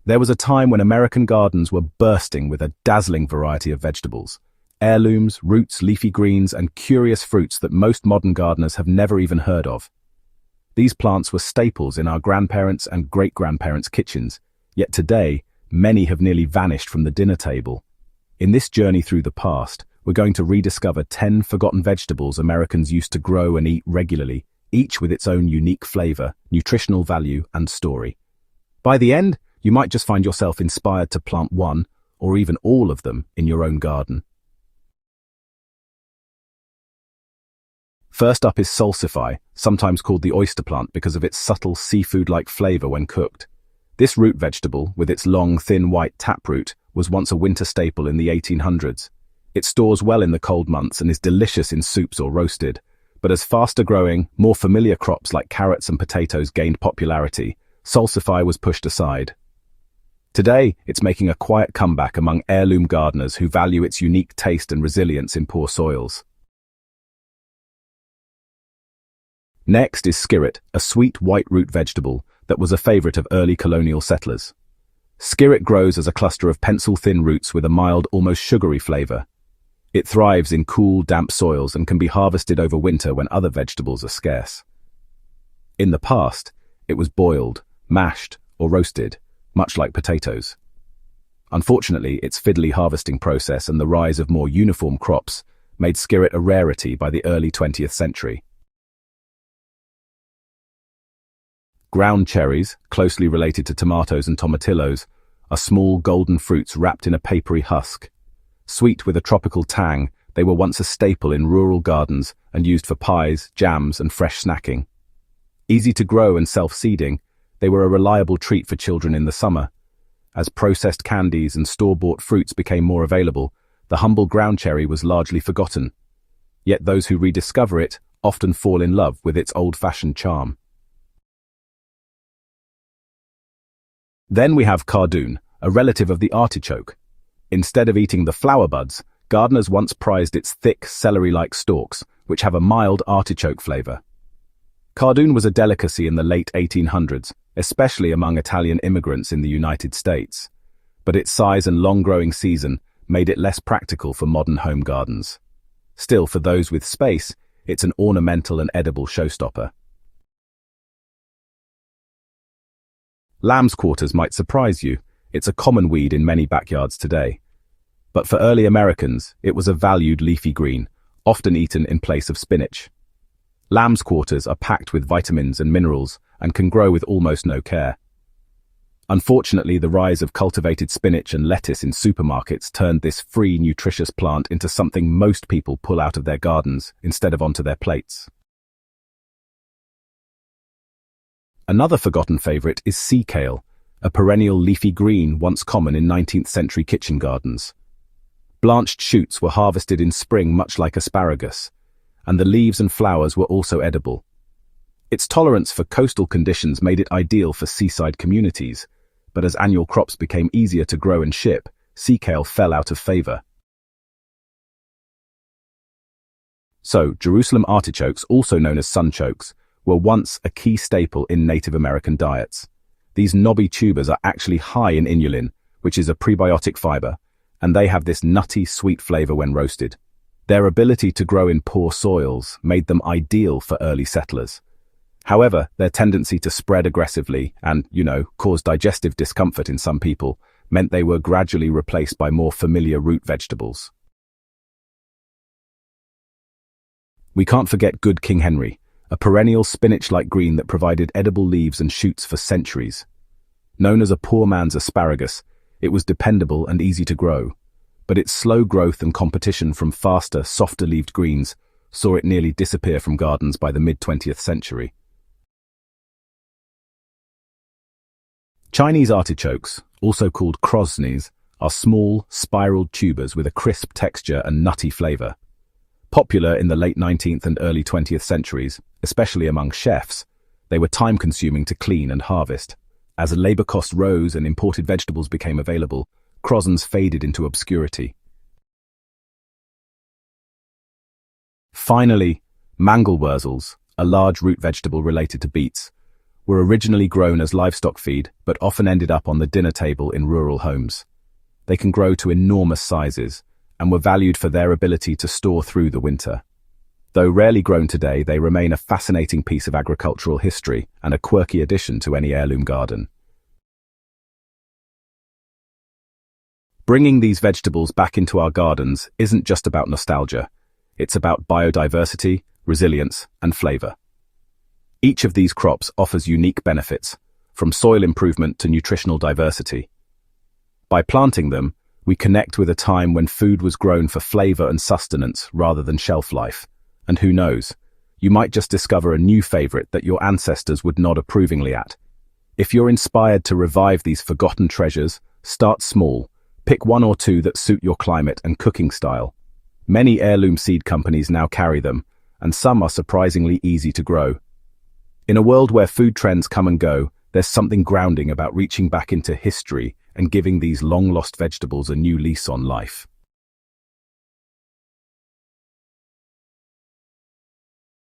There was a time when American gardens were bursting with a dazzling variety of vegetables. Heirlooms, roots, leafy greens, and curious fruits that most modern gardeners have never even heard of. These plants were staples in our grandparents' and great-grandparents' kitchens, yet today, many have nearly vanished from the dinner table. In this journey through the past, we're going to rediscover 10 forgotten vegetables Americans used to grow and eat regularly, each with its own unique flavor, nutritional value, and story. By the end, you might just find yourself inspired to plant one, or even all of them, in your own garden. First up is salsify, sometimes called the oyster plant because of its subtle seafood-like flavor when cooked. This root vegetable, with its long, thin white taproot, was once a winter staple in the 1800s. It stores well in the cold months and is delicious in soups or roasted. But as faster-growing, more familiar crops like carrots and potatoes gained popularity, salsify was pushed aside. Today, it's making a quiet comeback among heirloom gardeners who value its unique taste and resilience in poor soils. Next is skirret, a sweet white root vegetable that was a favorite of early colonial settlers. Skirret grows as a cluster of pencil-thin roots with a mild, almost sugary flavor. It thrives in cool, damp soils and can be harvested over winter when other vegetables are scarce. In the past, it was boiled, mashed, or roasted, much like potatoes. Unfortunately, its fiddly harvesting process and the rise of more uniform crops made skirret a rarity by the early 20th century. Ground cherries, closely related to tomatoes and tomatillos, are small golden fruits wrapped in a papery husk. Sweet with a tropical tang, they were once a staple in rural gardens and used for pies, jams, and fresh snacking. Easy to grow and self-seeding, they were a reliable treat for children in the summer. As processed candies and store-bought fruits became more available, the humble ground cherry was largely forgotten. Yet those who rediscover it often fall in love with its old-fashioned charm. Then we have cardoon, a relative of the artichoke. Instead of eating the flower buds, gardeners once prized its thick, celery-like stalks, which have a mild artichoke flavor. Cardoon was a delicacy in the late 1800s, especially among Italian immigrants in the United States. But its size and long growing season made it less practical for modern home gardens. Still, for those with space, it's an ornamental and edible showstopper. Lamb's quarters might surprise you. It's a common weed in many backyards today. But for early Americans, it was a valued leafy green, often eaten in place of spinach. Lamb's quarters are packed with vitamins and minerals and can grow with almost no care. Unfortunately, the rise of cultivated spinach and lettuce in supermarkets turned this free, nutritious plant into something most people pull out of their gardens instead of onto their plates. Another forgotten favorite is sea kale, a perennial leafy green once common in 19th century kitchen gardens. Blanched shoots were harvested in spring much like asparagus, and the leaves and flowers were also edible. Its tolerance for coastal conditions made it ideal for seaside communities, but as annual crops became easier to grow and ship, sea kale fell out of favor. So, Jerusalem artichokes, also known as sunchokes, were once a key staple in Native American diets. These knobby tubers are actually high in inulin, which is a prebiotic fiber, and they have this nutty, sweet flavor when roasted. Their ability to grow in poor soils made them ideal for early settlers. However, their tendency to spread aggressively and, cause digestive discomfort in some people meant they were gradually replaced by more familiar root vegetables. We can't forget good King Henry, a perennial spinach-like green that provided edible leaves and shoots for centuries. Known as a poor man's asparagus, it was dependable and easy to grow, but its slow growth and competition from faster, softer-leaved greens saw it nearly disappear from gardens by the mid-20th century. Chinese artichokes, also called krosnies, are small, spiraled tubers with a crisp texture and nutty flavor. Popular in the late 19th and early 20th centuries, especially among chefs, they were time-consuming to clean and harvest. As labor costs rose and imported vegetables became available, krosns faded into obscurity. Finally, mangel wurzels, a large root vegetable related to beets, were originally grown as livestock feed but often ended up on the dinner table in rural homes. They can grow to enormous sizes and were valued for their ability to store through the winter. Though rarely grown today, they remain a fascinating piece of agricultural history and a quirky addition to any heirloom garden. Bringing these vegetables back into our gardens isn't just about nostalgia. It's about biodiversity, resilience, and flavor. Each of these crops offers unique benefits, from soil improvement to nutritional diversity. By planting them, we connect with a time when food was grown for flavor and sustenance rather than shelf life. And who knows, you might just discover a new favorite that your ancestors would nod approvingly at. If you're inspired to revive these forgotten treasures, start small. Pick one or two that suit your climate and cooking style. Many heirloom seed companies now carry them, and some are surprisingly easy to grow. In a world where food trends come and go, there's something grounding about reaching back into history and giving these long-lost vegetables a new lease on life.